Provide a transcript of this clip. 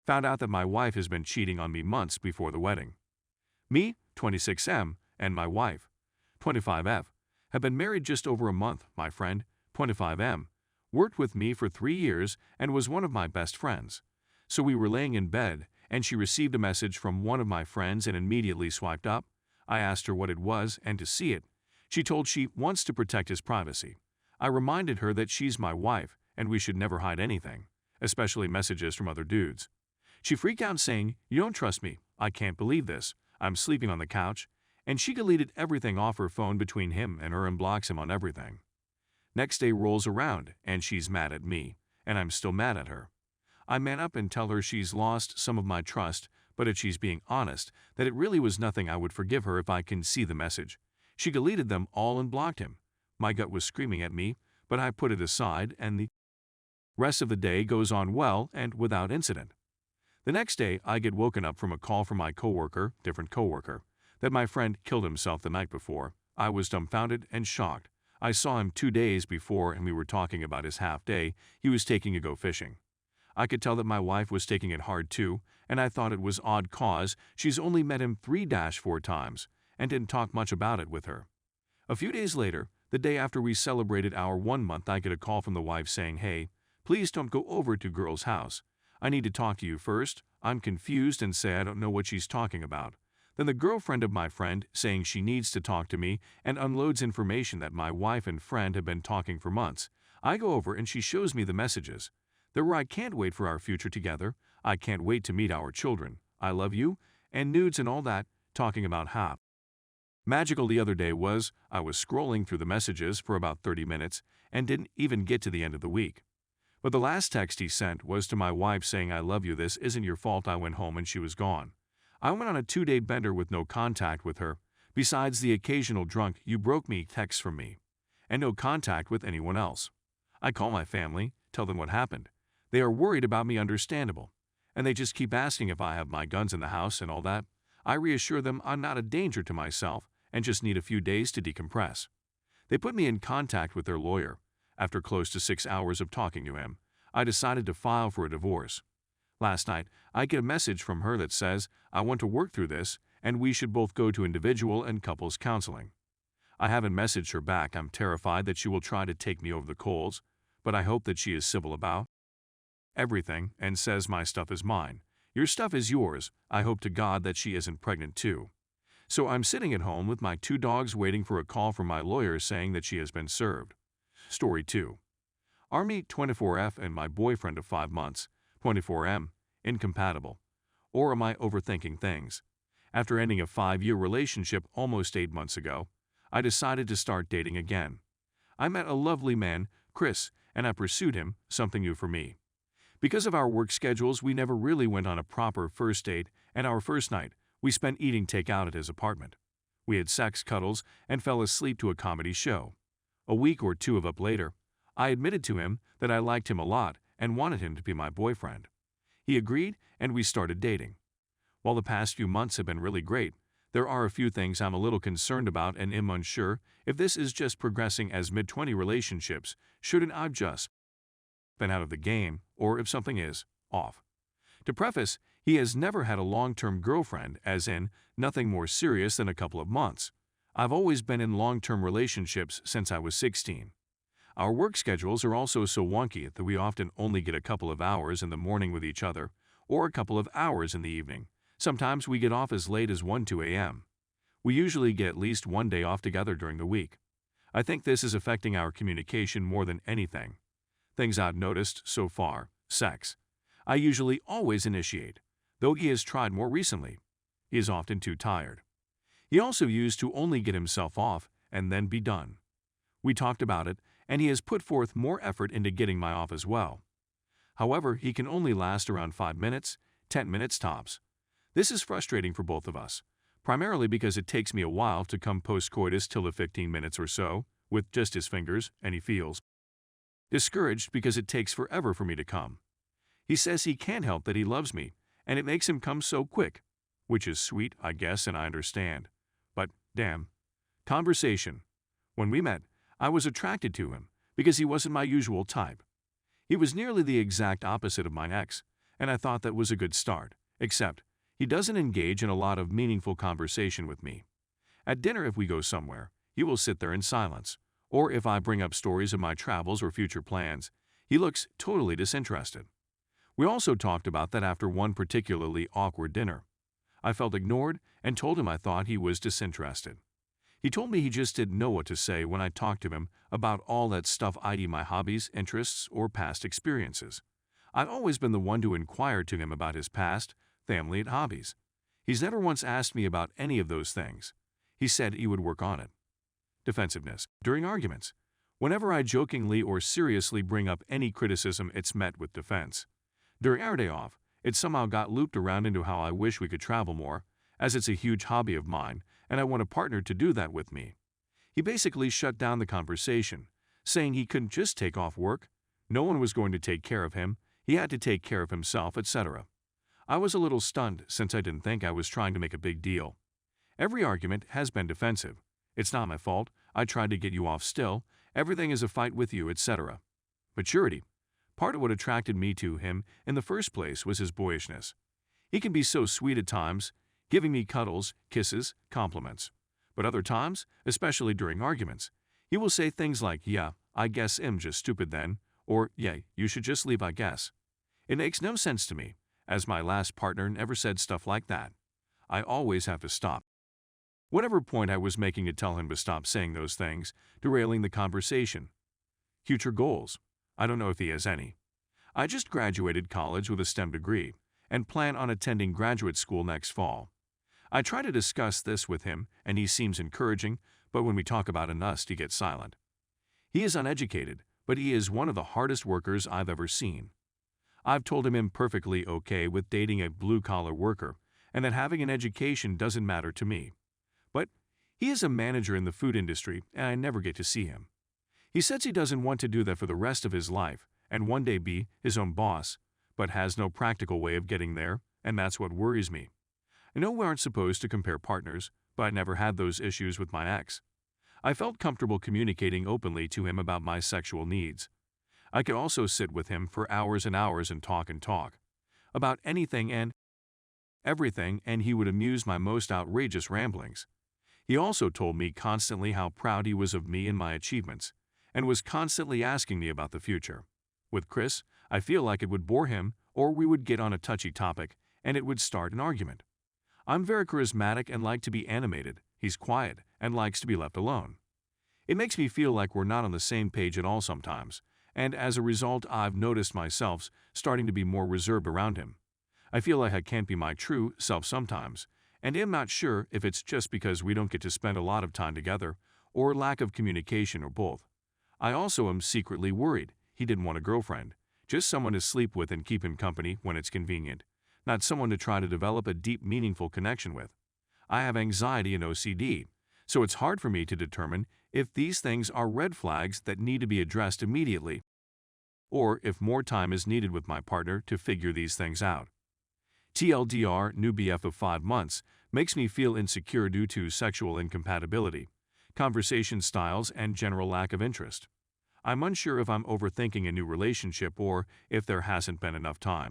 Found out that my wife has been cheating on me months before the wedding. Me, 26M, and my wife, 25F, have been married just over a month. My friend, 25M, worked with me for 3 years and was one of my best friends. So we were laying in bed, and she received a message from one of my friends and immediately swiped up. I asked her what it was and to see it. She told she wants to protect his privacy. I reminded her that she's my wife and we should never hide anything, especially messages from other dudes. She freaked out saying, "You don't trust me. I can't believe this. I'm sleeping on the couch," and she deleted everything off her phone between him and her and blocks him on everything. Next day rolls around and she's mad at me, and I'm still mad at her. I man up and tell her she's lost some of my trust, but if she's being honest, that it really was nothing. I would forgive her if I can see the message. She deleted them all and blocked him. My gut was screaming at me, but I put it aside, and the rest of the day goes on well and without incident. The next day, I get woken up from a call from my different coworker, that my friend killed himself the night before. I was dumbfounded and shocked. I saw him 2 days before and we were talking about his half day he was taking to go fishing. I could tell that my wife was taking it hard too, and I thought it was odd cause she's only met him 3-4 times and didn't talk much about it with her. A few days later, the day after we celebrated our 1 month, I get a call from the wife saying, "Hey, please don't go over to girl's house. I need to talk to you first." I'm confused and say I don't know what she's talking about. Then the girlfriend of my friend saying she needs to talk to me and unloads information that my wife and friend have been talking for months. I go over and she shows me the messages. There were "I can't wait for our future together," "I can't wait to meet our children," "I love you," and nudes and all that, talking about how magical the other day was. I was scrolling through the messages for about 30 minutes and didn't even get to the end of the week. But the last text he sent was to my wife saying, "I love you, this isn't your fault." I went home and she was gone. I went on a 2-day bender with no contact with her, besides the occasional drunk "you broke me" text from me, and no contact with anyone else. I call my family, tell them what happened. They are worried about me, understandable, and they just keep asking if I have my guns in the house and all that. I reassure them I'm not a danger to myself and just need a few days to decompress. They put me in contact with their lawyer. After close to 6 hours of talking to him, I decided to file for a divorce. Last night, I get a message from her that says, "I want to work through this and we should both go to individual and couples counseling." I haven't messaged her back. I'm terrified that she will try to take me over the coals, but I hope that she is civil about everything and says my stuff is mine. Your stuff is yours. I hope to God that she isn't pregnant too. So I'm sitting at home with my 2 dogs waiting for a call from my lawyer saying that she has been served. Story 2. Army 24F and my boyfriend of 5 months, 24M, incompatible. Or am I overthinking things? After ending a 5-year relationship almost 8 months ago, I decided to start dating again. I met a lovely man, Chris, and I pursued him, something new for me. Because of our work schedules, we never really went on a proper first date, and our first night, we spent eating takeout at his apartment. We had sex, cuddles, and fell asleep to a comedy show. A week or 2 up later, I admitted to him that I liked him a lot and wanted him to be my boyfriend. He agreed, and we started dating. While the past few months have been really great, there are a few things I'm a little concerned about and am unsure if this is just progressing as mid-20 relationships, shouldn't I just been out of the game, or if something is off. To preface, he has never had a long-term girlfriend, as in nothing more serious than a couple of months. I've always been in long-term relationships since I was 16. Our work schedules are also so wonky that we often only get a couple of hours in the morning with each other, or a couple of hours in the evening. Sometimes we get off as late as 1-2 a.m. We usually get at least 1 day off together during the week. I think this is affecting our communication more than anything. Things I've noticed so far: sex. I usually always initiate, though he has tried more recently. He is often too tired. He also used to only get himself off and then be done. We talked about it, and he has put forth more effort into getting my off as well. However, he can only last around 5 minutes, 10 minutes tops. This is frustrating for both of us, primarily because it takes me a while to come post-coitus till the 15 minutes or so, with just his fingers, and he feels discouraged because it takes forever for me to come. He says he can't help that he loves me, and it makes him come so quick, which is sweet, I guess, and I understand. But, damn. Conversation. When we met, I was attracted to him because he wasn't my usual type. He was nearly the exact opposite of my ex, and I thought that was a good start, except he doesn't engage in a lot of meaningful conversation with me. At dinner, if we go somewhere, he will sit there in silence, or if I bring up stories of my travels or future plans, he looks totally disinterested. We also talked about that after one particularly awkward dinner. I felt ignored and told him I thought he was disinterested. He told me he just didn't know what to say when I talked to him about all that stuff, i.e. my hobbies, interests, or past experiences. I've always been the one to inquire to him about his past, family, and hobbies. He's never once asked me about any of those things. He said he would work on it. Defensiveness. During arguments. Whenever I jokingly or seriously bring up any criticism, it's met with defense. During our day off, it somehow got looped around into how I wish we could travel more, as it's a huge hobby of mine, and I want a partner to do that with me. He basically shut down the conversation, saying he couldn't just take off work, no one was going to take care of him, he had to take care of himself, etc. I was a little stunned since I didn't think I was trying to make a big deal. Every argument has been defensive. It's not my fault, I tried to get you off still, everything is a fight with you, etc. Maturity. Part of what attracted me to him in the first place was his boyishness. He can be so sweet at times, giving me cuddles, kisses, compliments. But other times, especially during arguments, he will say things like, "Yeah, I guess I'm just stupid then," or "Yeah, you should just leave, I guess." It makes no sense to me, as my last partner never said stuff like that. I always have to stop. Whatever point I was making to tell him to stop saying those things, derailing the conversation. Future goals. I don't know if he has any. I just graduated college with a STEM degree and plan on attending graduate school next fall. I try to discuss this with him and he seems encouraging, but when we talk about us, he gets silent. He is uneducated, but he is one of the hardest workers I've ever seen. I've told him I'm perfectly okay with dating a blue-collar worker and that having an education doesn't matter to me. But he is a manager in the food industry and I never get to see him. He says he doesn't want to do that for the rest of his life and one day be his own boss, but has no practical way of getting there, and that's what worries me. I know we aren't supposed to compare partners, but I never had those issues with my ex. I felt comfortable communicating openly to him about my sexual needs. I could also sit with him for hours and hours and talk about anything and everything, and he would amuse my most outrageous ramblings. He also told me constantly how proud he was of me and my achievements, and was constantly asking me about the future. With Chris, I feel like it would bore him, or we would get on a touchy topic, and it would start an argument. I'm very charismatic and like to be animated. He's quiet and likes to be left alone. It makes me feel like we're not on the same page at all sometimes, and as a result I've noticed myself starting to be more reserved around him. I feel like I can't be my true self sometimes, and am not sure if it's just because we don't get to spend a lot of time together, or lack of communication, or both. I also am secretly worried he didn't want a girlfriend, just someone to sleep with and keep him company when it's convenient, not someone to try to develop a deep, meaningful connection with. I have anxiety and OCD, so it's hard for me to determine if these things are red flags that need to be addressed immediately, or if more time is needed with my partner to figure these things out. TLDR, new BF of 5 months, makes me feel insecure due to sexual incompatibility, conversation styles, and general lack of interest. I'm unsure if I'm overthinking a new relationship or if there hasn't been enough time.